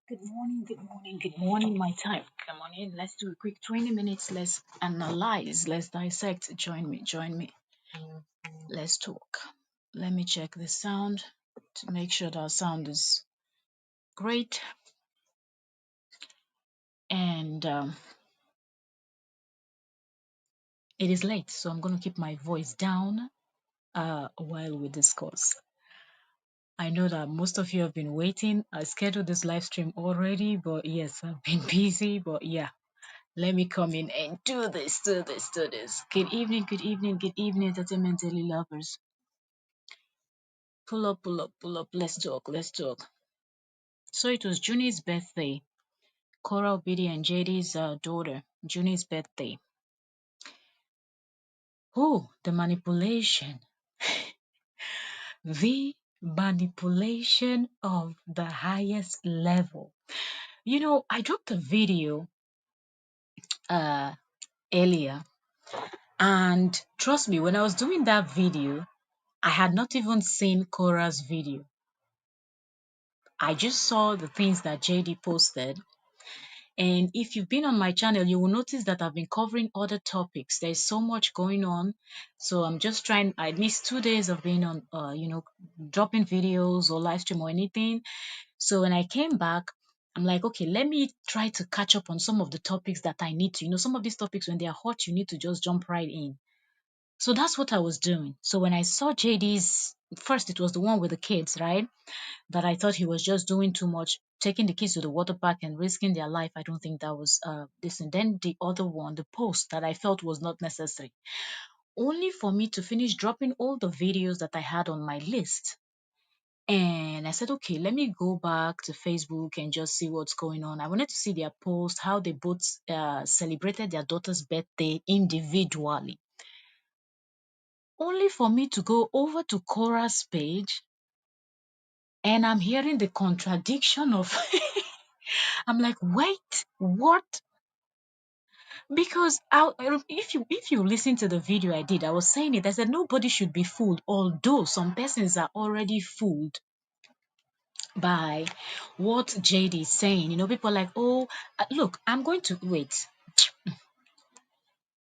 Good morning, my time. Come on in. Let's do a quick 20 minutes. Let's analyze, let's dissect. Join me. Let's talk. Let me check the sound to make sure that our sound is great. And it is late, so I'm going to keep my voice down while we discuss. I know that most of you have been waiting. I scheduled this live stream already, but yes, I've been busy. But yeah, let me come in and do this. Good evening, entertainment daily lovers. Pull up. Let's talk. So it was Junie's birthday. Korra, Obidi, and JD's daughter. Junie's birthday. Oh, the manipulation. The manipulation of the highest level. You know, I dropped a video uh earlier, and trust me, when I was doing that video, I had not even seen Korra's video. I just saw the things that JD posted. And if you've been on my channel, you will notice that I've been covering other topics. There's so much going on. So I'm just trying, I missed 2 days of being on, dropping videos or live stream or anything. So when I came back, I'm like, okay, let me try to catch up on some of the topics that I need to. Some of these topics, when they are hot, you need to just jump right in. So that's what I was doing. So when I saw JD's, first it was the one with the kids, right? That I thought he was just doing too much, taking the kids to the water park and risking their life. I don't think that was this. And then the other one, the post that I felt was not necessary, only for me to finish dropping all the videos that I had on my list. And I said, okay, let me go back to Facebook and just see what's going on. I wanted to see their post, how they both celebrated their daughter's birthday individually, only for me to go over to Cora's page and I'm hearing the contradiction of I'm like, wait, what? Because if you listen to the video I did, I was saying it. I said nobody should be fooled, although some persons are already fooled by what JD is saying. People are like, oh, look, I'm going to wait.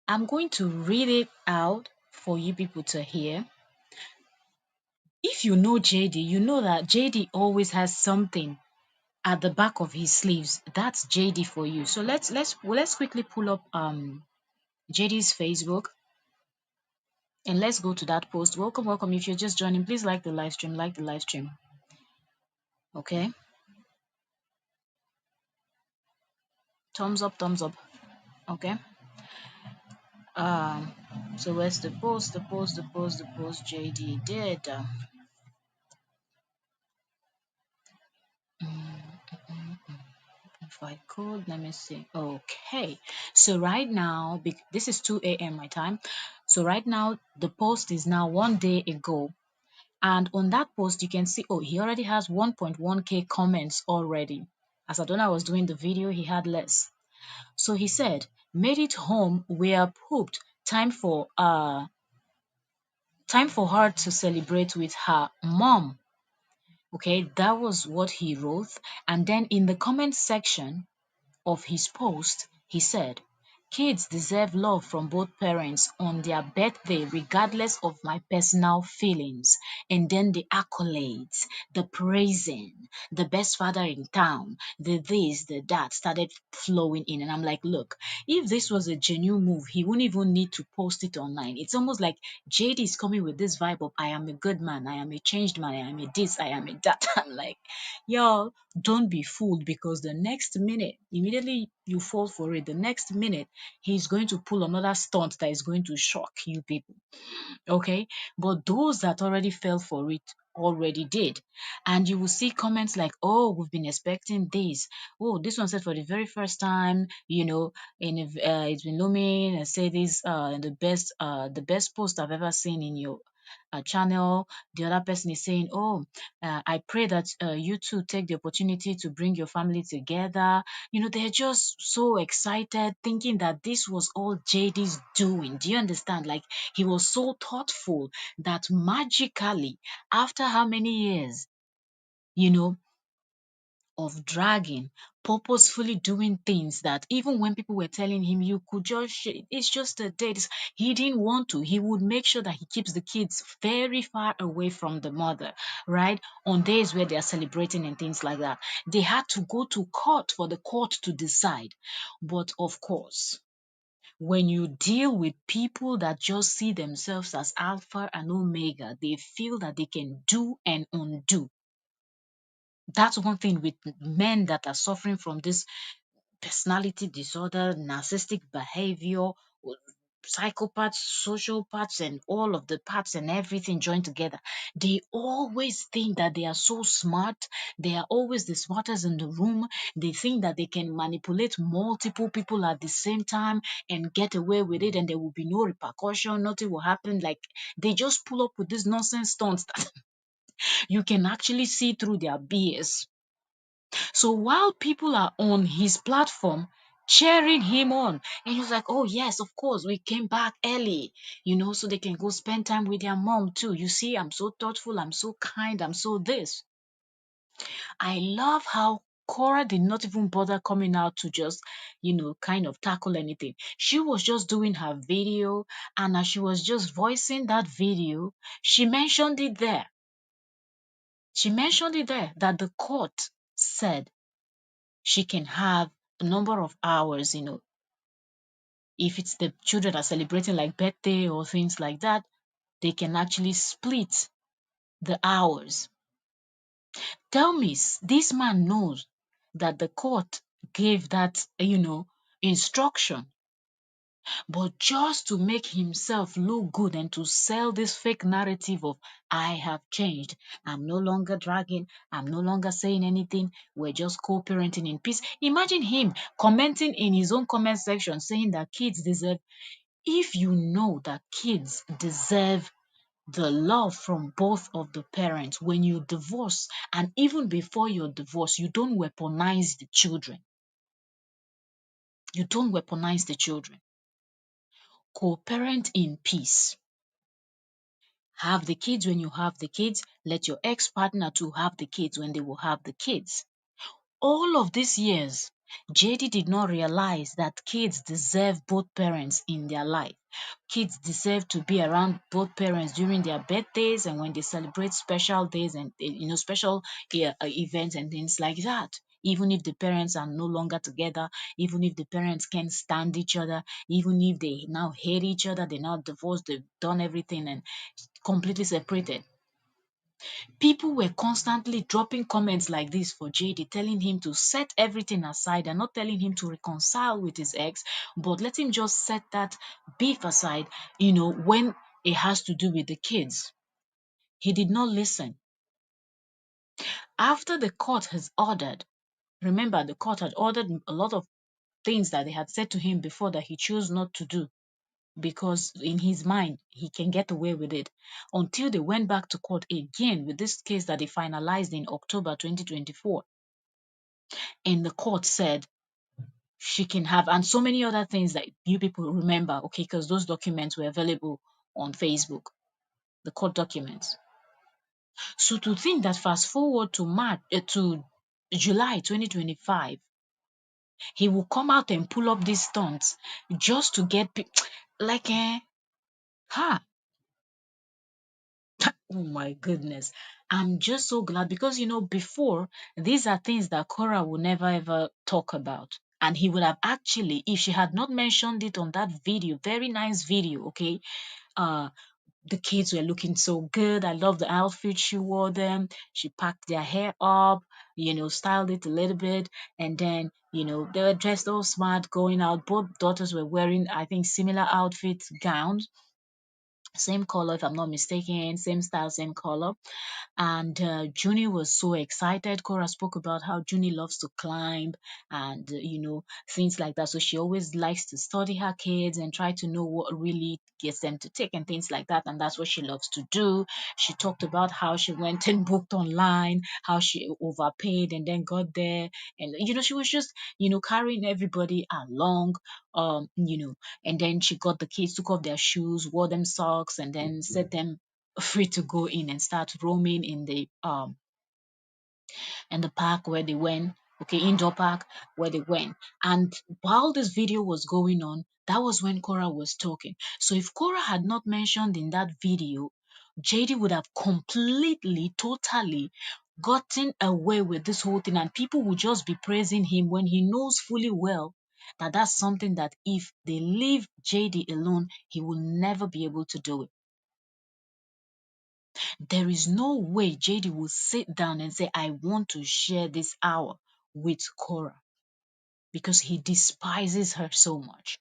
I'm going to read it out for you people to hear. If you know JD, you know that JD always has something at the back of his sleeves. That's JD for you. So let's quickly pull up JD's Facebook and let's go to that post. Welcome. If you're just joining, please like the live stream. Okay. Thumbs up. Okay. Um. So where's the post? The post JD did. If I could, let me see. Okay. So right now, this is 2 a.m. my time. So right now, the post is now 1 day ago. And on that post, you can see, oh, he already has 1.1K comments already. As Adona was doing the video, he had less. So he said, made it home, we are pooped. Time for her to celebrate with her mom. Okay, that was what he wrote. And then in the comment section of his post, he said, kids deserve love from both parents on their birthday, regardless of my personal feelings. And then the accolades, the praising, the best father in town, the this, the that started flowing in. And I'm like, look, if this was a genuine move, he wouldn't even need to post it online. It's almost like JD is coming with this vibe of, I am a good man, I am a changed man, I am a this, I am a that. I'm like, y'all, don't be fooled, because the next minute, immediately you fall for it, the next minute, he's going to pull another stunt that is going to shock you people. Okay? But those that already fell for it already did. And you will see comments like, oh, we've been expecting this. Oh, this one said for the very first time, and it's been looming and say this, the best post I've ever seen in your channel, the other person is saying, oh, I pray that you two take the opportunity to bring your family together. They're just so excited, thinking that this was all JD's doing. Do you understand? Like, he was so thoughtful that magically, after how many years, you know, of dragging, purposefully doing things that even when people were telling him you could just, it's just a date, he didn't want to. He would make sure that he keeps the kids very far away from the mother, right? On days where they are celebrating and things like that. They had to go to court for the court to decide. But of course, when you deal with people that just see themselves as alpha and omega, they feel that they can do and undo. That's one thing with men that are suffering from this personality disorder, narcissistic behavior, psychopaths, sociopaths, and all of the parts and everything joined together. They always think that they are so smart. They are always the smartest in the room. They think that they can manipulate multiple people at the same time and get away with it, and there will be no repercussion. Nothing will happen. Like, they just pull up with these nonsense stunts that you can actually see through their BS. So while people are on his platform cheering him on, and he was like, oh, yes, of course, we came back early, so they can go spend time with their mom too. You see, I'm so thoughtful, I'm so kind, I'm so this. I love how Cora did not even bother coming out to just, kind of tackle anything. She was just doing her video, and as she was just voicing that video, she mentioned it there. She mentioned it there that the court said she can have a number of hours, if it's the children are celebrating like birthday or things like that, they can actually split the hours. Tell me, this man knows that the court gave that, instruction, but just to make himself look good and to sell this fake narrative of, I have changed, I'm no longer dragging, I'm no longer saying anything, we're just co-parenting in peace. Imagine him commenting in his own comment section saying that kids deserve, if you know that kids deserve the love from both of the parents, when you divorce, and even before your divorce, you don't weaponize the children. You don't weaponize the children. Co-parent in peace. Have the kids when you have the kids. Let your ex-partner to have the kids when they will have the kids. All of these years, JD did not realize that kids deserve both parents in their life. Kids deserve to be around both parents during their birthdays and when they celebrate special days and special events and things like that. Even if the parents are no longer together, even if the parents can't stand each other, even if they now hate each other, they're now divorced, they've done everything and completely separated. People were constantly dropping comments like this for JD, telling him to set everything aside and not telling him to reconcile with his ex, but let him just set that beef aside, when it has to do with the kids. He did not listen. After the court has ordered, remember, the court had ordered a lot of things that they had said to him before that he chose not to do because in his mind he can get away with it, until they went back to court again with this case that they finalized in October 2024, and the court said she can have, and so many other things that you people remember, okay, because those documents were available on Facebook, the court documents. So to think that fast forward to July 2025, he will come out and pull up these stunts just to get like ha. Oh my goodness. I'm just so glad because, before, these are things that Cora would never ever talk about. And he would have actually, if she had not mentioned it on that video, very nice video, okay? Uh, the kids were looking so good. I love the outfit she wore them. She packed their hair up, styled it a little bit. And then, they were dressed all smart going out. Both daughters were wearing, I think, similar outfits, gowns. same color if I'm not mistaken, same style, same color. And Junie was so excited. Cora spoke about how Junie loves to climb and, things like that. So she always likes to study her kids and try to know what really gets them to take and things like that. And that's what she loves to do. She talked about how she went and booked online, how she overpaid and then got there. And, she was just, carrying everybody along, um, you know, and then she got the kids, took off their shoes, wore them socks, and then set them free to go in and start roaming in the park where they went, okay, indoor park where they went. And while this video was going on, that was when Cora was talking. So if Cora had not mentioned in that video, JD would have completely, totally gotten away with this whole thing, and people would just be praising him when he knows fully well that that's something that if they leave JD alone, he will never be able to do it. There is no way JD will sit down and say, I want to share this hour with Cora because he despises her so much.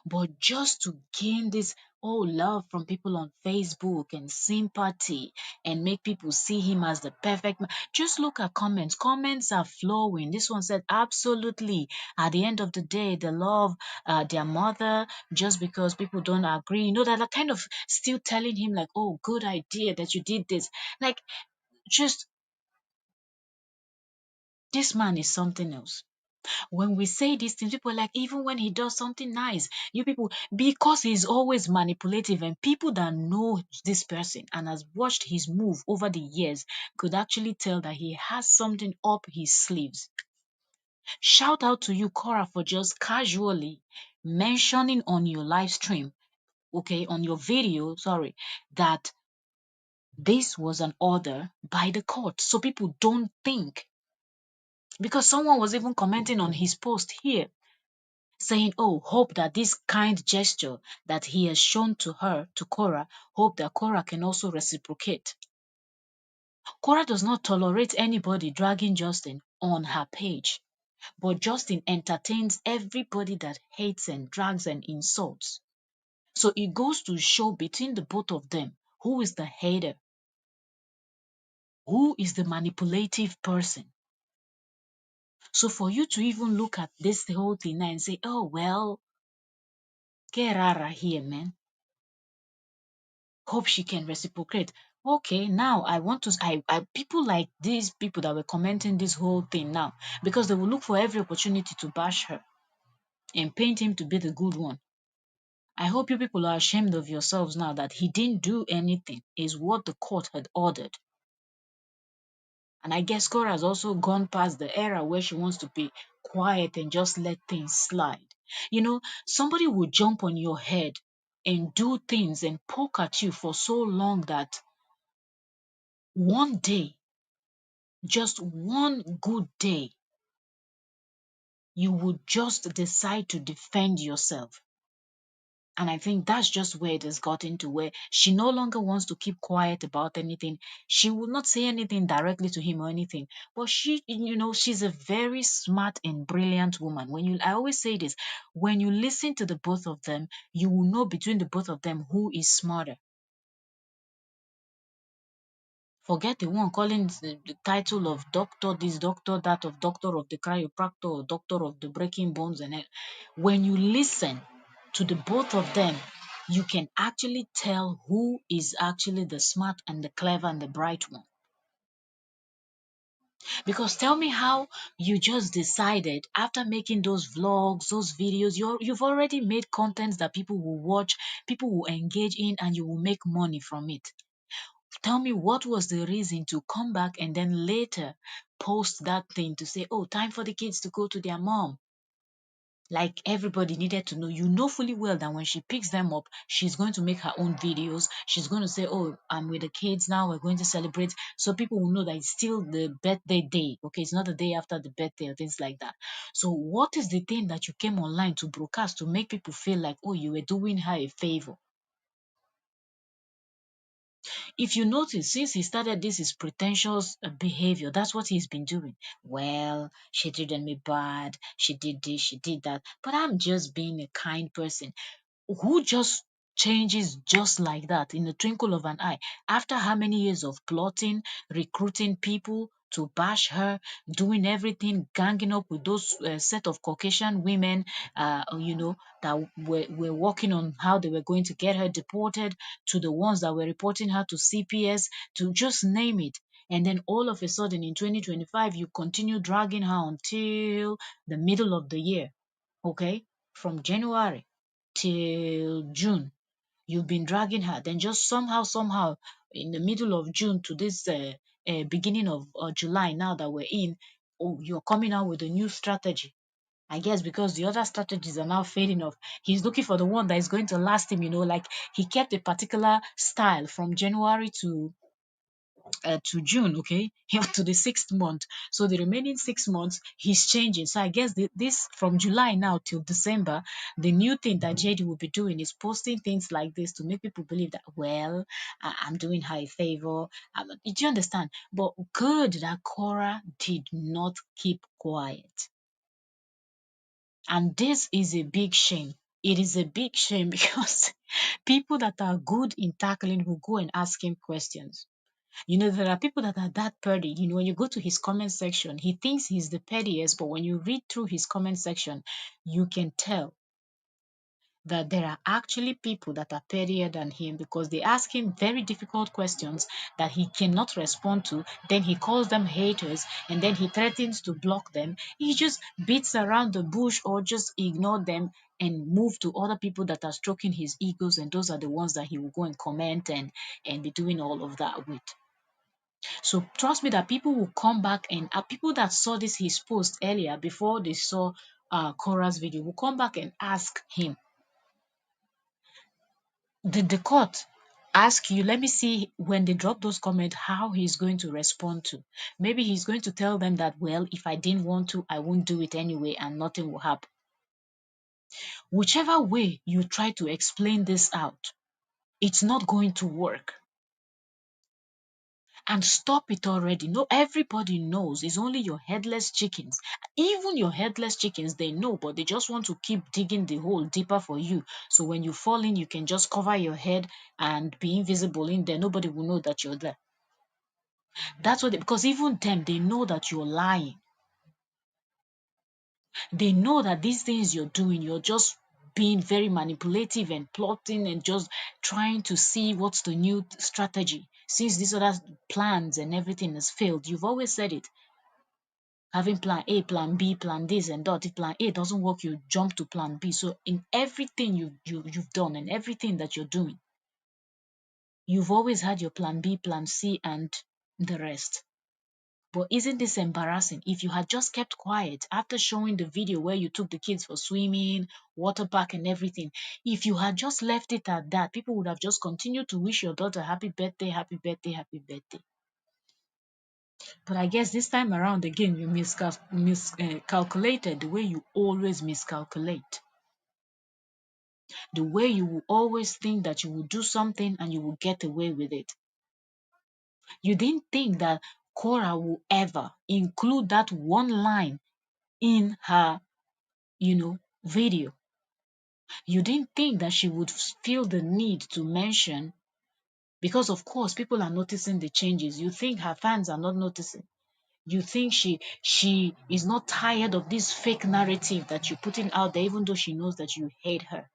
But just to gain this love from people on Facebook and sympathy and make people see him as the perfect man. Just look at comments. Comments are flowing. This one said, absolutely. At the end of the day, they love their mother just because people don't agree. That are kind of still telling him like, oh, good idea that you did this. Like, just this man is something else. When we say these things, people are like, even when he does something nice, you people, because he's always manipulative, and people that know this person and has watched his move over the years could actually tell that he has something up his sleeves. Shout out to you, Cora, for just casually mentioning on your live stream, okay, on your video, sorry, that this was an order by the court. So people don't think, because someone was even commenting on his post here saying, oh, hope that this kind gesture that he has shown to her, to Cora, hope that Cora can also reciprocate. Cora does not tolerate anybody dragging Justin on her page, but Justin entertains everybody that hates and drags and insults. So it goes to show between the both of them who is the hater, who is the manipulative person. So for you to even look at this whole thing and say, oh, well, que rara here, man. Hope she can reciprocate. Okay, now I want to I people like these people that were commenting this whole thing now, because they will look for every opportunity to bash her and paint him to be the good one. I hope you people are ashamed of yourselves now that he didn't do anything, is what the court had ordered. And I guess Cora has also gone past the era where she wants to be quiet and just let things slide. Somebody will jump on your head and do things and poke at you for so long that one day, just one good day, you would just decide to defend yourself. And I think that's just where it has gotten to, where she no longer wants to keep quiet about anything. She will not say anything directly to him or anything. But she's a very smart and brilliant woman. I always say this, when you listen to the both of them, you will know between the both of them who is smarter. Forget the one calling the title of doctor this, doctor that, of doctor of the chiropractor or doctor of the breaking bones when you listen to the both of them, you can actually tell who is actually the smart and the clever and the bright one. Because tell me how you just decided after making those vlogs, those videos, you've already made content that people will watch, people will engage in, and you will make money from it. Tell me, what was the reason to come back and then later post that thing to say, oh, time for the kids to go to their mom? Like everybody needed to know. You know fully well that when she picks them up, she's going to make her own videos. She's going to say, oh, I'm with the kids now. We're going to celebrate. So people will know that it's still the birthday day. Okay, it's not the day after the birthday or things like that. So what is the thing that you came online to broadcast to make people feel like, oh, you were doing her a favor? If you notice, since he started this his pretentious behavior, that's what he's been doing. Well, she treated me bad, she did this, she did that, but I'm just being a kind person. Who just changes just like that in the twinkle of an eye. After how many years of plotting, recruiting people to bash her, doing everything, ganging up with those set of Caucasian women, that were working on how they were going to get her deported, to the ones that were reporting her to CPS, to just name it. And then all of a sudden in 2025, you continue dragging her until the middle of the year, okay? From January till June you've been dragging her. Then just somehow, in the middle of June to this beginning of July, now that we're in, oh, you're coming out with a new strategy. I guess because the other strategies are now fading off. He's looking for the one that is going to last him, like he kept a particular style from January to June, okay, up to the 6th month. So the remaining 6 months, he's changing. So I guess this from July now till December, the new thing that JD will be doing is posting things like this to make people believe that, well, I'm doing her a favor. Do you understand? But good that Cora did not keep quiet. And this is a big shame. It is a big shame because people that are good in tackling will go and ask him questions. There are people that are that petty. When you go to his comment section, he thinks he's the pettiest, but when you read through his comment section, you can tell that there are actually people that are pettier than him because they ask him very difficult questions that he cannot respond to. Then he calls them haters and then he threatens to block them. He just beats around the bush or just ignore them and move to other people that are stroking his egos, and those are the ones that he will go and comment and be doing all of that with. So trust me that people will come back, and people that saw this his post earlier before they saw Cora's video will come back and ask him. Did the court ask you? Let me see when they drop those comments how he's going to respond to. Maybe he's going to tell them that, well, if I didn't want to, I won't do it anyway and nothing will happen. Whichever way you try to explain this out, it's not going to work. And stop it already. No, everybody knows it's only your headless chickens. Even your headless chickens, they know, but they just want to keep digging the hole deeper for you. So when you fall in, you can just cover your head and be invisible in there. Nobody will know that you're there. That's what because even them, they know that you're lying. They know that these things you're doing, you're just being very manipulative and plotting and just trying to see what's the new strategy. Since these other plans and everything has failed, you've always said it. Having plan A, plan B, plan this and that. If plan A doesn't work, you jump to plan B. So in everything you've done and everything that you're doing, you've always had your plan B, plan C, and the rest. But isn't this embarrassing? If you had just kept quiet after showing the video where you took the kids for swimming, water park and everything, if you had just left it at that, people would have just continued to wish your daughter happy birthday, happy birthday, happy birthday. But I guess this time around again, you miscalculated the way you always miscalculate. The way you will always think that you will do something and you will get away with it. You didn't think that Cora will ever include that one line in her, video. You didn't think that she would feel the need to mention, because of course people are noticing the changes. You think her fans are not noticing. You think she is not tired of this fake narrative that you're putting out there, even though she knows that you hate her.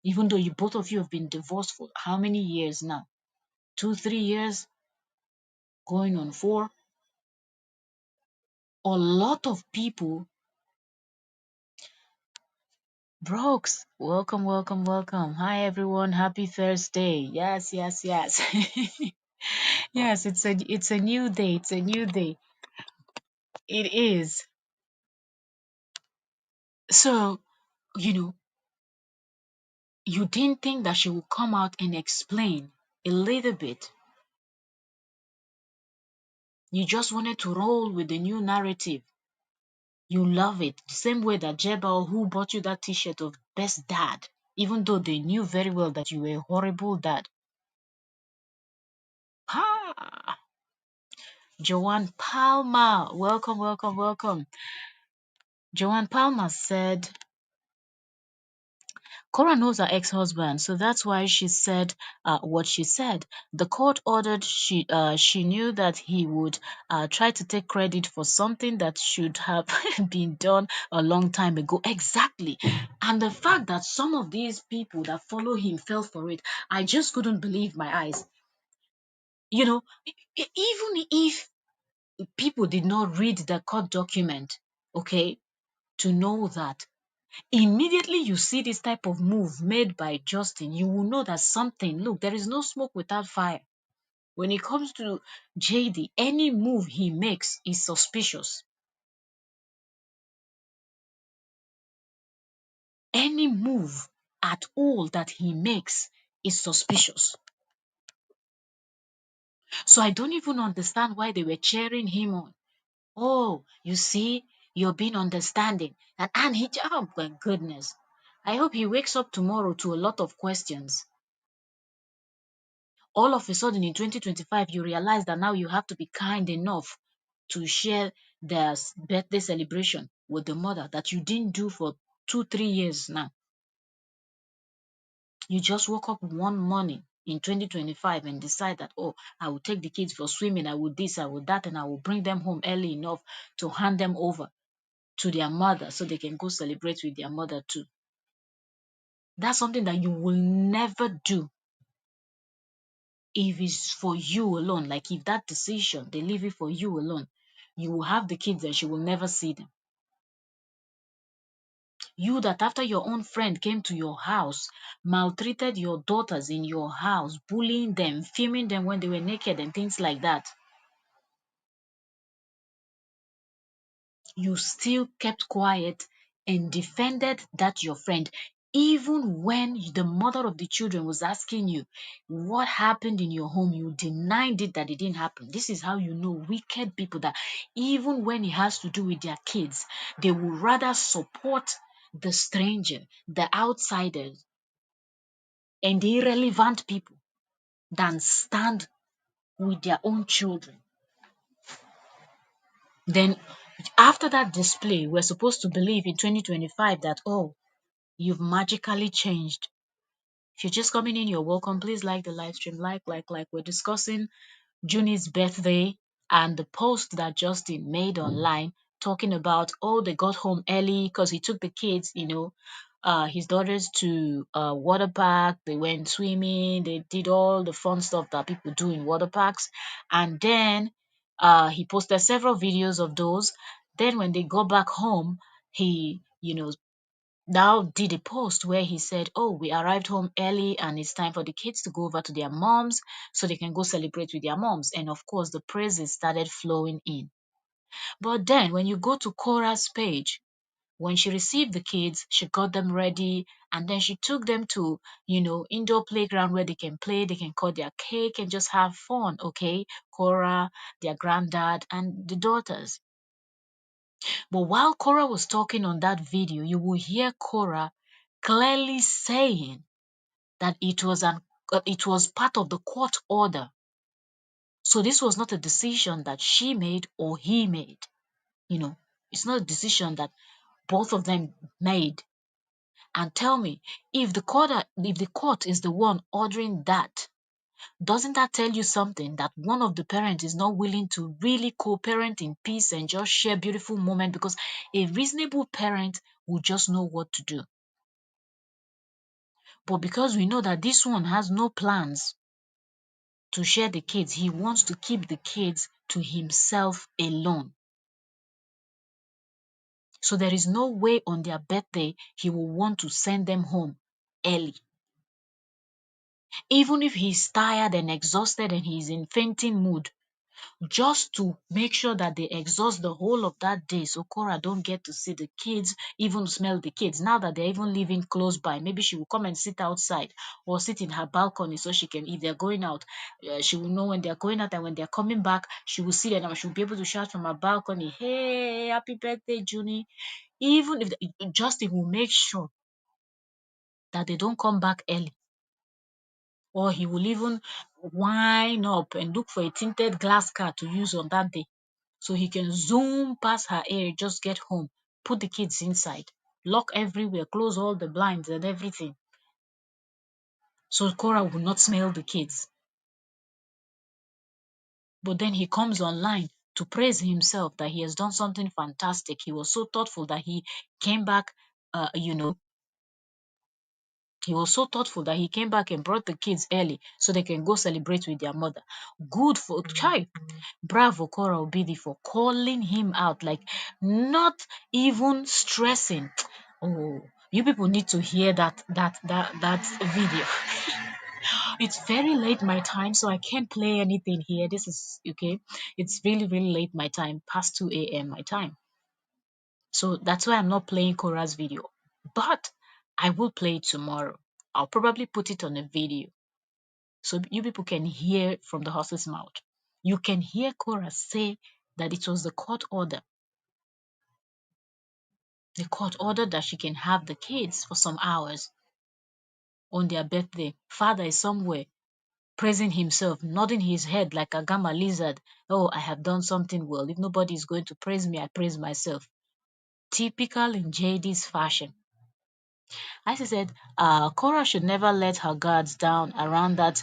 Even though you both of you have been divorced for how many years now? 2, 3 years, going on 4. A lot of people, Brooks, welcome, welcome, welcome. Hi everyone, happy Thursday. Yes, yes, yes. Yes, it's a new day. It's a new day. It is. So, you know, you didn't think that she would come out and explain a little bit. You just wanted to roll with the new narrative. You love it. The same way that Jebel, who bought you that t-shirt of best dad, even though they knew very well that you were a horrible dad. Ha! Joanne Palmer, welcome, welcome, welcome. Joanne Palmer said, Cora knows her ex-husband, so that's why she said what she said. The court ordered she knew that he would try to take credit for something that should have been done a long time ago. Exactly. And the fact that some of these people that follow him fell for it, I just couldn't believe my eyes. You know, even if people did not read the court document, okay, to know that immediately you see this type of move made by Justin, you will know that something, look, there is no smoke without fire. When it comes to JD, any move he makes is suspicious. Any move at all that he makes is suspicious. So I don't even understand why they were cheering him on. Oh, you see, you're being understanding. And he, oh my goodness. I hope he wakes up tomorrow to a lot of questions. All of a sudden in 2025, you realize that now you have to be kind enough to share their birthday celebration with the mother that you didn't do for 2, 3 years now. You just woke up one morning in 2025 and decide that, oh, I will take the kids for swimming, I will this, I will that, and I will bring them home early enough to hand them over to their mother so they can go celebrate with their mother too. That's something that you will never do if it's for you alone. Like if that decision, they leave it for you alone, you will have the kids and she will never see them. You that after your own friend came to your house, maltreated your daughters in your house, bullying them, filming them when they were naked and things like that, you still kept quiet and defended that your friend, even when the mother of the children was asking you what happened in your home, you denied it that it didn't happen. This is how you know wicked people, that even when it has to do with their kids, they will rather support the stranger, the outsiders, and the irrelevant people than stand with their own children. Then after that display, we're supposed to believe in 2025 that, oh, you've magically changed. If you're just coming in, you're welcome. Please like the live stream. Like. We're discussing Junie's birthday and the post that Justin made online talking about, oh, they got home early because he took the kids, his daughters to water park. They went swimming. They did all the fun stuff that people do in water parks. And then he posted several videos of those. Then when they got back home, he, now did a post where he said, oh, we arrived home early and it's time for the kids to go over to their moms so they can go celebrate with their moms. And of course, the praises started flowing in. But then when you go to Cora's page, when she received the kids, she got them ready and then she took them to, indoor playground where they can play, they can cut their cake and just have fun, okay? Cora, their granddad, and the daughters. But while Cora was talking on that video, you will hear Cora clearly saying that it was part of the court order. So this was not a decision that she made or he made. It's not a decision that both of them made. And tell me, if the court is the one ordering that, doesn't that tell you something, that one of the parents is not willing to really co-parent in peace and just share beautiful moment, because a reasonable parent will just know what to do. But because we know that this one has no plans to share the kids, he wants to keep the kids to himself alone. So there is no way on their birthday he will want to send them home early. Even if he's tired and exhausted and he's in fainting mood, just to make sure that they exhaust the whole of that day so Cora don't get to see the kids, even smell the kids. Now that they're even living close by, maybe she will come and sit outside or sit in her balcony so she can, if they're going out, she will know when they're going out, and when they're coming back, she will see them and she'll be able to shout from her balcony, hey, happy birthday, Junie. Even if Justin will make sure that they don't come back early. Or he will even wind up and look for a tinted glass car to use on that day, so he can zoom past her area, just get home, put the kids inside, lock everywhere, close all the blinds and everything, so Korah will not smell the kids. But then he comes online to praise himself that he has done something fantastic. He was so thoughtful that he came back, uh, you know, he was so thoughtful that he came back and brought the kids early so they can go celebrate with their mother. Good for child. Bravo, Cora Obidi, for calling him out, like not even stressing. Oh, you people need to hear that video. It's very late my time, so I can't play anything here. This is okay. It's really, really late my time, past 2 a.m. my time. So that's why I'm not playing Cora's video. But I will play it tomorrow. I'll probably put it on a video so you people can hear from the horse's mouth. You can hear Cora say that it was the court ordered that she can have the kids for some hours on their birthday. Father is somewhere praising himself, nodding his head like a gamma lizard. Oh, I have done something well. If nobody is going to praise me, I praise myself. Typical in JD's fashion. As I said, Cora should never let her guards down around that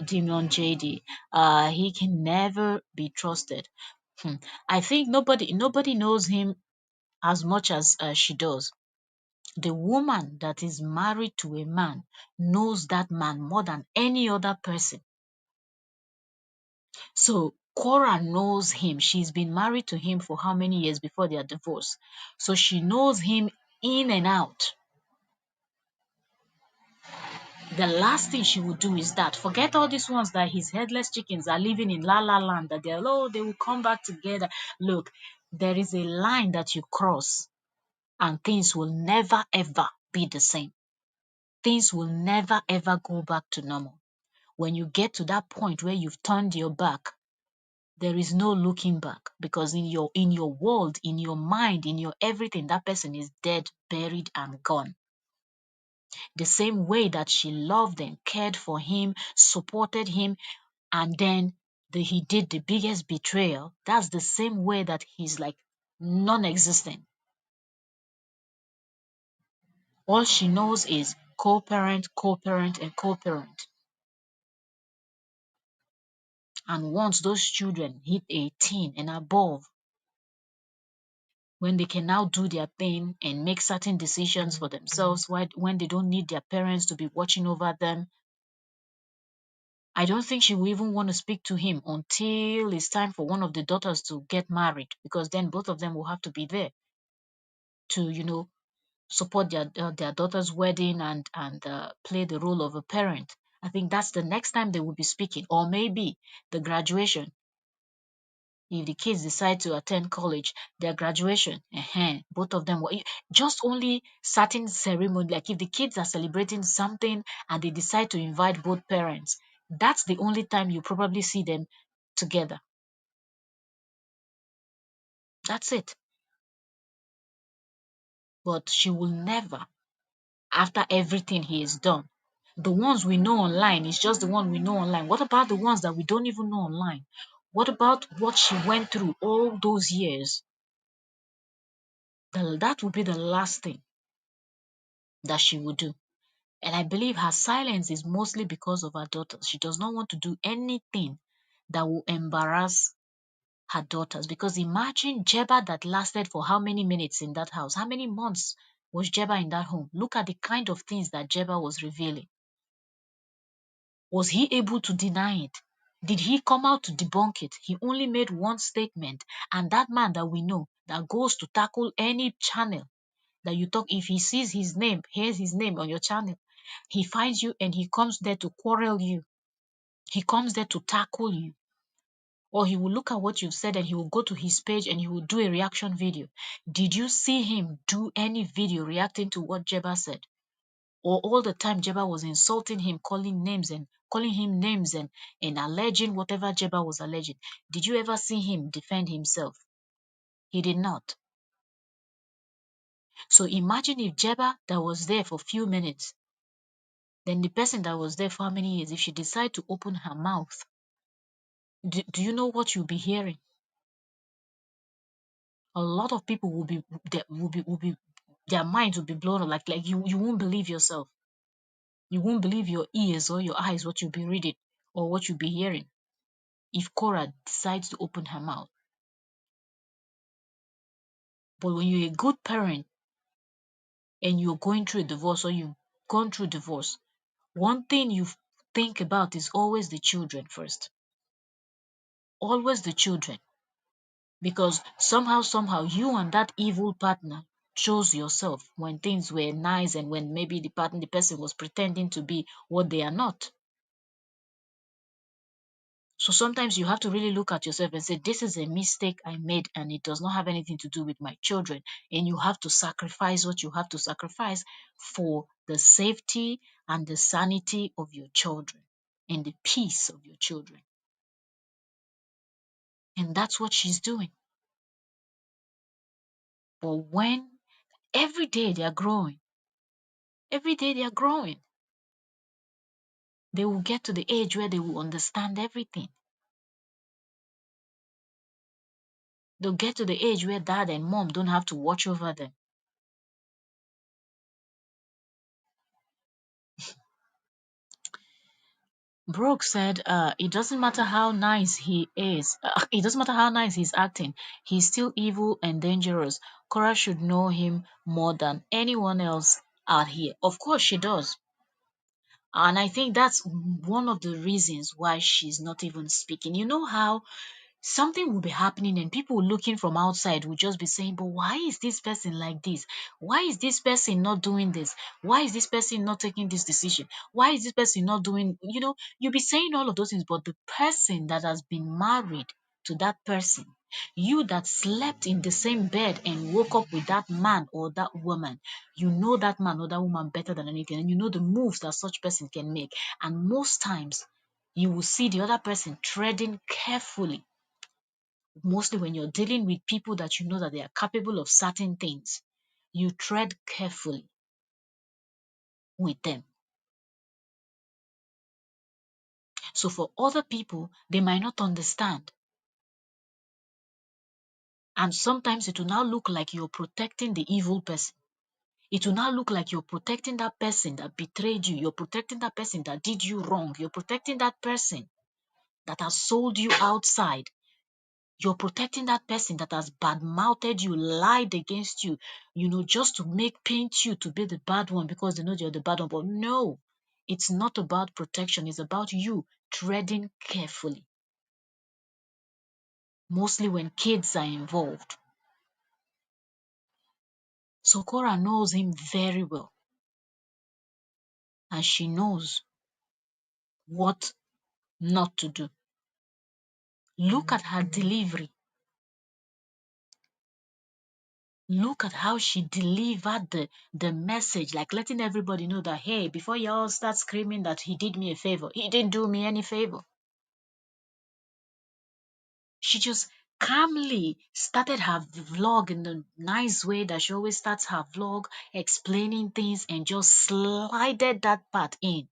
demon JD. He can never be trusted. Hmm. I think nobody knows him as much as she does. The woman that is married to a man knows that man more than any other person. So Cora knows him. She's been married to him for how many years before their divorce? So she knows him in and out. The last thing she would do is that forget all these ones that his headless chickens are living in la la land, that they will come back together. Look, there is a line that you cross and things will never ever be the same. Things will never ever go back to normal. When you get to that point where you've turned your back, there is no looking back, because in your world, in your mind, in your everything, that person is dead, buried, and gone. The same way that she loved and cared for him, supported him, and then he did the biggest betrayal, that's the same way that he's like non-existent. All she knows is co-parent, co-parent, and co-parent. And once those children hit 18 and above, when they can now do their thing and make certain decisions for themselves, when they don't need their parents to be watching over them, I don't think she will even want to speak to him until it's time for one of the daughters to get married, because then both of them will have to be there to, support their daughter's wedding and play the role of a parent. I think that's the next time they will be speaking, or maybe the graduation. If the kids decide to attend college, their graduation, both of them just only certain ceremony. Like if the kids are celebrating something and they decide to invite both parents, that's the only time you probably see them together. That's it. But she will never, after everything he has done. The ones we know online is just the one we know online. What about the ones that we don't even know online? What about what she went through all those years? That would be the last thing that she would do. And I believe her silence is mostly because of her daughters. She does not want to do anything that will embarrass her daughters. Because imagine Jeba that lasted for how many minutes in that house? How many months was Jeba in that home? Look at the kind of things that Jeba was revealing. Was he able to deny it? Did he come out to debunk it? He only made one statement. And that man that we know that goes to tackle any channel that you talk, if he sees his name, hears his name on your channel, he finds you and he comes there to quarrel you. He comes there to tackle you. Or he will look at what you've said and he will go to his page and he will do a reaction video. Did you see him do any video reacting to what Jeba said? Or all the time Jeba was insulting him, calling him names and alleging whatever Jeba was alleging? Did you ever see him defend himself? He did not. So imagine if Jeba that was there for a few minutes, then the person that was there for how many years, if she decide to open her mouth, do you know what you'll be hearing? A lot of people will be their minds will be blown up, like you won't believe yourself. You won't believe your ears or your eyes what you'll be reading or what you'll be hearing if Korra decides to open her mouth. But when you're a good parent and you're going through a divorce or you've gone through divorce, one thing you think about is always the children first. Always the children. Because somehow, you and that evil partner chose yourself when things were nice and when maybe the person was pretending to be what they are not. So sometimes you have to really look at yourself and say, this is a mistake I made and it does not have anything to do with my children. And you have to sacrifice what you have to sacrifice for the safety and the sanity of your children and the peace of your children. And that's what she's doing. But when every day they are growing, every day they are growing, they will get to the age where they will understand everything. They'll get to the age where dad and mom don't have to watch over them. Brooke said, it doesn't matter how nice he is. It doesn't matter how nice he's acting. He's still evil and dangerous. Cora should know him more than anyone else out here. Of course she does. And I think that's one of the reasons why she's not even speaking. You know how something will be happening and people looking from outside will just be saying, but why is this person like this? Why is this person not doing this? Why is this person not taking this decision? Why is this person not doing, you'll be saying all of those things, but the person that has been married to that person, you that slept in the same bed and woke up with that man or that woman, you know that man or that woman better than anything, and you know the moves that such person can make. And most times, you will see the other person treading carefully, mostly when you're dealing with people that you know that they are capable of certain things. You tread carefully with them. So for other people, they might not understand. And sometimes it will now look like you're protecting the evil person. It will now look like you're protecting that person that betrayed you. You're protecting that person that did you wrong. You're protecting that person that has sold you outside. You're protecting that person that has bad-mouthed you, lied against you, just to paint you to be the bad one because they know you're the bad one. But no, it's not about protection. It's about you treading carefully, mostly when kids are involved. So Cora knows him very well, and she knows what not to do. Look at her delivery. Look at how she delivered the message, like letting everybody know that, hey, before you all start screaming that he did me a favor, he didn't do me any favor. She just calmly started her vlog in the nice way that she always starts her vlog, explaining things, and just slided that part in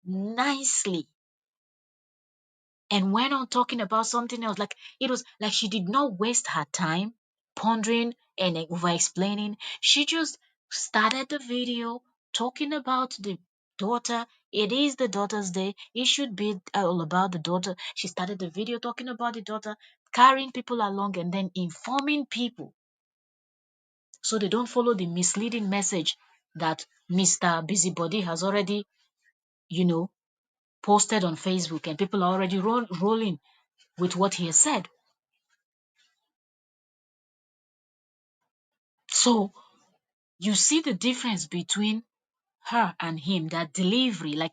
nicely and went on talking about something else. Like it was like she did not waste her time pondering and over explaining. She just started the video talking about the daughter. It is the daughter's day. It should be all about the daughter. She started the video talking about the daughter, carrying people along and then informing people so they don't follow the misleading message that Mr. Busybody has already, you know, posted on Facebook and people are already rolling with what he has said. So you see the difference between her and him, that delivery, like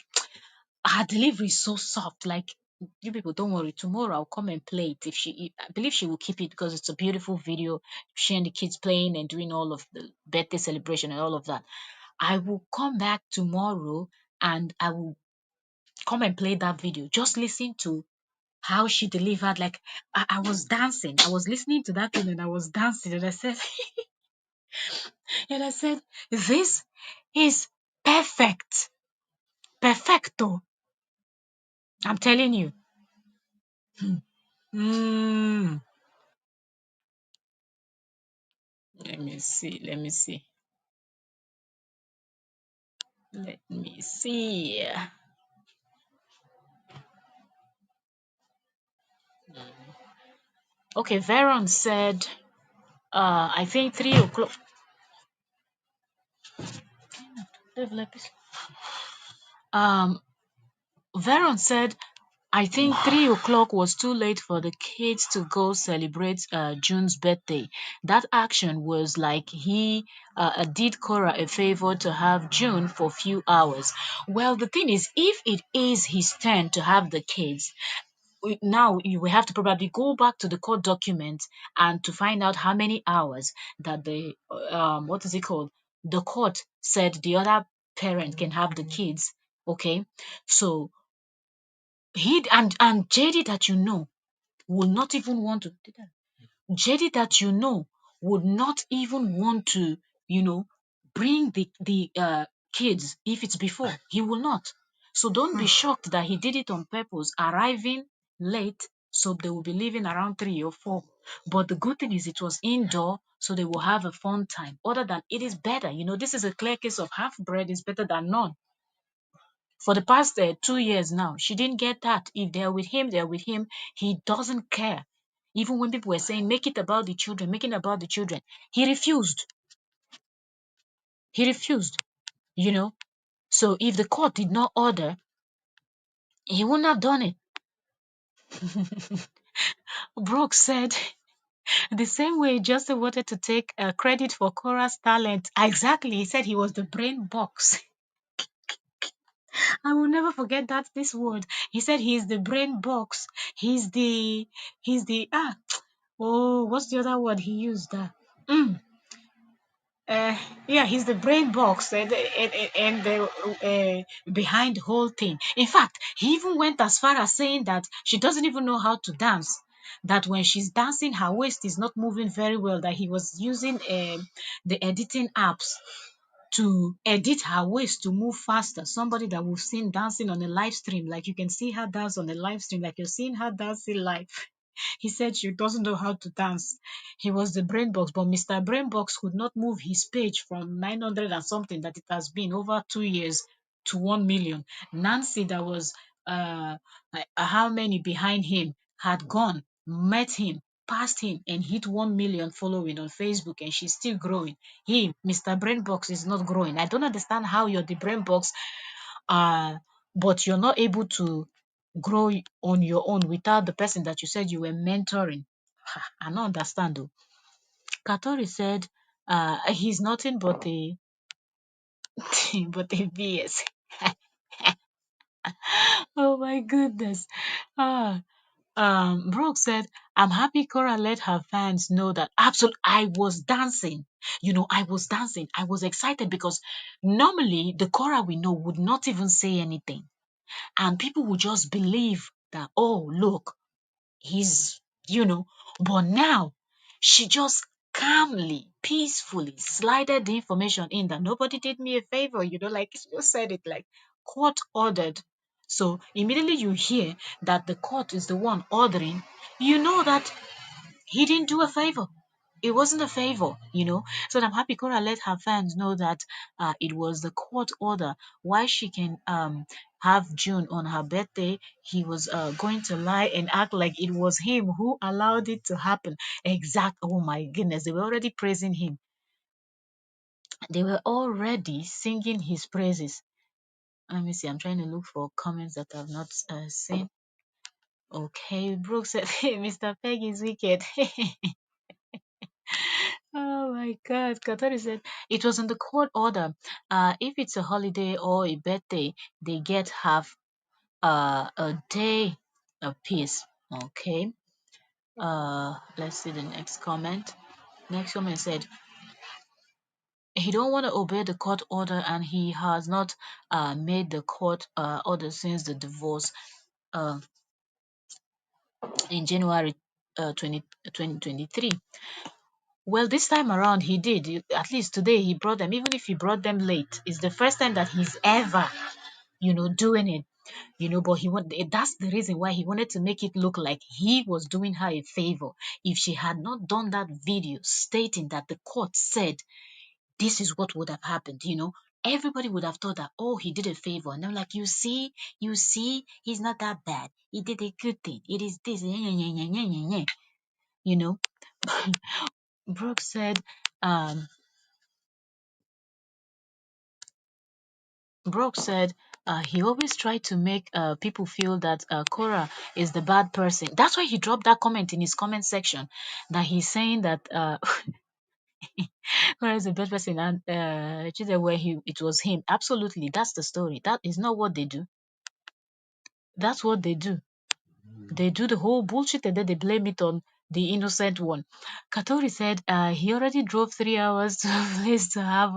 her delivery is so soft. Like, you people don't worry, tomorrow I'll come and play it. I believe she will keep it because it's a beautiful video, she and the kids playing and doing all of the birthday celebration and all of that. I will come back tomorrow and I will come and play that video. Just listen to how she delivered. Like, I was dancing, I was listening to that thing and I was dancing and I said and I said, this is perfect. Perfecto. I'm telling you. Mm. Let me see. Let me see. Let me see. Okay, Veron said, I think 3 o'clock. Um, Veron said, I think 3 o'clock was too late for the kids to go celebrate June's birthday. That action was like he did Cora a favor to have June for a few hours. Well, the thing is, if it is his turn to have the kids, now you will have to probably go back to the court document and to find out how many hours that the what is it called, the court said the other parent can have the kids. Okay, so he and JD that you know will not even want to JD that you know would not even want to, bring the kids if it's before. He will not. So don't be shocked that he did it on purpose, arriving late, so they will be leaving around 3 or 4. But the good thing is it was indoor, so they will have a fun time. Other than it is better, this is a clear case of half bread is better than none. For the past 2 years now, she didn't get that. If they're with him, they're with him. He doesn't care. Even when people were saying, make it about the children, make it about the children, he refused. He refused, you know. So if the court did not order, he wouldn't have done it. Brooks said, the same way Joseph wanted to take credit for Cora's talent. Exactly. He said he was the brain box. I will never forget this word. He said he's the brain box. He's the oh, what's the other word he used? Mm, yeah, he's the brain box and the behind the whole thing. In fact, he even went as far as saying that she doesn't even know how to dance. That when she's dancing, her waist is not moving very well. That he was using the editing apps to edit her waist to move faster. Somebody that we've seen dancing on a live stream, like you can see her dance on a live stream, like you're seeing her dancing live. He said she doesn't know how to dance. He was the brain box, but Mr. Brainbox could not move his page from 900 and something that it has been over 2 years to 1 million. Nancy, that was how many behind him, had gone, met him, passed him, and hit 1 million following on Facebook, and she's still growing. He, Mr. Brainbox, is not growing. I don't understand how you're the Brainbox, but you're not able to grow on your own without the person that you said you were mentoring. I don't understand though. Katori said he's nothing but a but a BS. Oh my goodness. Ah, Brooke said, I'm happy Cora let her fans know that absolutely I was dancing. I was dancing. I was excited because normally the Cora we know would not even say anything. And people would just believe that, oh, look, he's, but now she just calmly, peacefully slided the information in that nobody did me a favor, like she just said it like court ordered. So immediately you hear that the court is the one ordering, you know that he didn't do a favor. It wasn't a favor, So I'm happy Cora let her fans know that it was the court order. Why she can have June on her birthday, he was going to lie and act like it was him who allowed it to happen. Exact. Oh my goodness, they were already praising him. They were already singing his praises. Let me see. I'm trying to look for comments that I've not seen. Okay, Brooke said, hey, Mr. Peg is wicked. Oh my God. Katari said it was in the court order. If it's a holiday or a birthday, they get half a day apiece. Okay. Let's see the next comment. Next comment said he don't want to obey the court order and he has not made the court order since the divorce uh, in January 2023. Well, this time around he did. At least today he brought them. Even if he brought them late, it's the first time that he's ever, doing it. But that's the reason why he wanted to make it look like he was doing her a favor. If she had not done that video stating that the court said this is what would have happened, everybody would have thought that, oh, he did a favor. And I'm like, you see, he's not that bad. He did a good thing. It is this. You know, Brooke said, um, Brooke said he always tried to make people feel that Korra is the bad person. That's why he dropped that comment in his comment section that he's saying that Korra is the bad person and where it was him. Absolutely, that's the story. That is not what they do. That's what they do. They do the whole bullshit and then they blame it on the innocent one. Katori said he already drove 3 hours to a place to have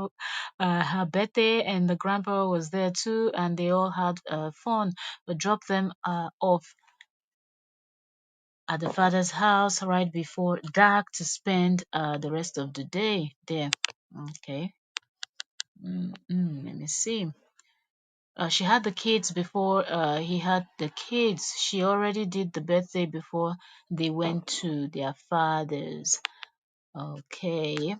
her birthday, and the grandpa was there too, and they all had fun. But dropped them off at the father's house right before dark to spend the rest of the day there. Okay. Let me see. She had the kids before he had the kids. She already did the birthday before they went to their fathers. Okay.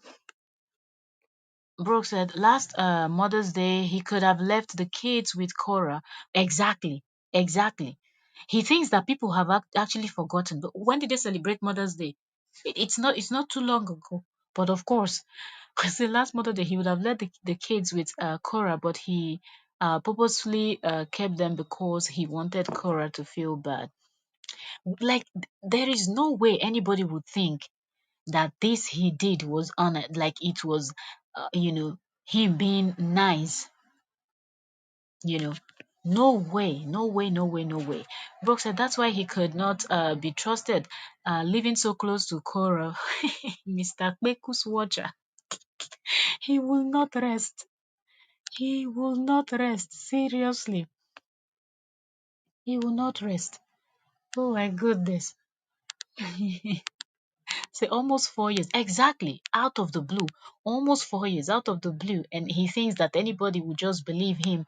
Brooke said last Mother's Day he could have left the kids with Cora. Exactly. Exactly. He thinks that people have actually forgotten. But when did they celebrate Mother's Day? It's not too long ago. But of course, because the last Mother's Day he would have left the kids with Cora, but he purposefully kept them because he wanted Cora to feel bad. Like there is no way anybody would think that this he did was honored, like it was, him being nice, you know. No way, no way, no way, no way. Brooke said that's why he could not be trusted, living so close to Cora. Mr. Kpeku's watcher. He will not rest. He will not rest. Seriously. He will not rest. Oh my goodness. Say almost 4 years. Exactly. Out of the blue. Almost 4 years out of the blue. And he thinks that anybody would just believe him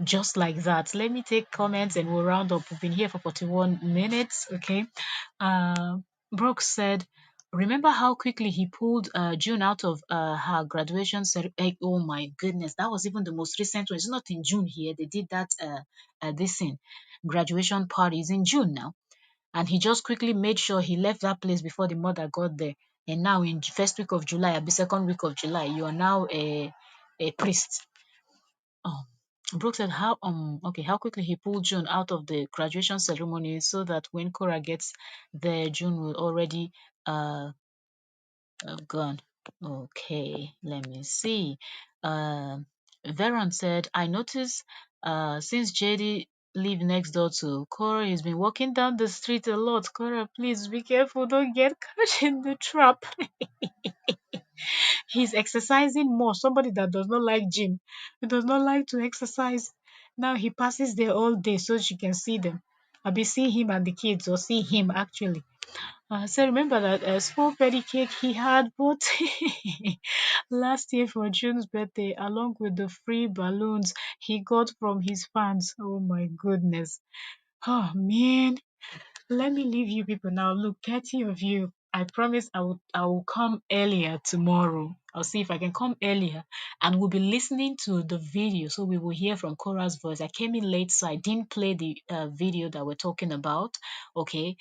just like that. Let me take comments and we'll round up. We've been here for 41 minutes. Okay. Uh, Brooks said, remember how quickly he pulled June out of her graduation ceremony? Oh my goodness, that was even the most recent one. It's not in June here. They did that this in graduation parties in June now. And he just quickly made sure he left that place before the mother got there. And now in first week of July, the second week of July, you are now a priest. Oh, Brooke said how quickly he pulled June out of the graduation ceremony so that when Cora gets there, June will already gone. Okay, let me see. Veron said, I noticed since JD live next door to Cora, he's been walking down the street a lot. Cora, please be careful, don't get caught in the trap. He's exercising more. Somebody that does not like gym, he does not like to exercise. Now he passes there all day so she can see them. I'll be seeing him and the kids, or see him actually. So remember that small petty cake he had bought last year for June's birthday, along with the free balloons he got from his fans. Oh my goodness. Oh man. Let me leave you people now. Look, 30 of you. I promise I will come earlier tomorrow. I'll see if I can come earlier, and we'll be listening to the video so we will hear from Cora's voice. I came in late, so I didn't play the video that we're talking about. Okay,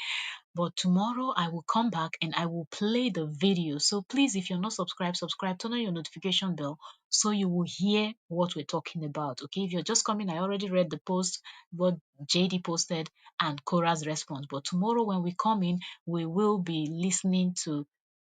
but tomorrow I will come back and I will play the video. So please, if you're not subscribed, subscribe, turn on your notification bell so you will hear what we're talking about. Okay, if you're just coming, I already read the post, what JD posted and Cora's response. But tomorrow when we come in, we will be listening to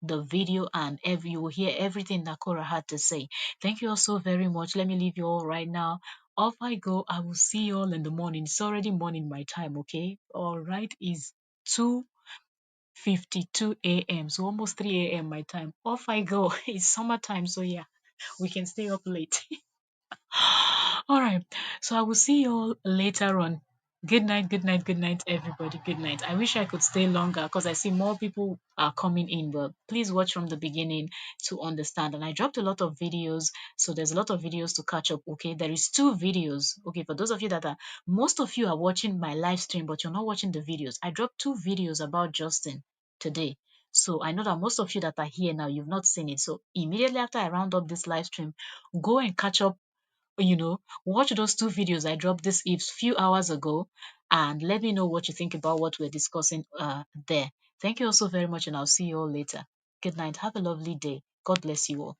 the video, and you will hear everything that Cora had to say. Thank you all so very much. Let me leave you all right now. Off I go. I will see you all in the morning. It's already morning my time, okay? All right, is 2:52 a.m. So almost 3 a.m. my time. Off I go. It's summertime, so yeah, we can stay up late. All right. So I will see you all later on. Good night, good night, good night, everybody. Good night. I wish I could stay longer because I see more people are coming in, but please watch from the beginning to understand. And I dropped a lot of videos, so there's a lot of videos to catch up. Okay, there is 2 videos. Okay, for those of you that are, most of you are watching my live stream, but you're not watching the videos. I dropped 2 videos about Justin today. So I know that most of you that are here now, you've not seen it. So immediately after I round up this live stream, go and catch up watch those two videos I dropped this eve few hours ago, and let me know what you think about what we're discussing there. Thank you all so very much, and I'll see you all later. Good night. Have a lovely day. God bless you all.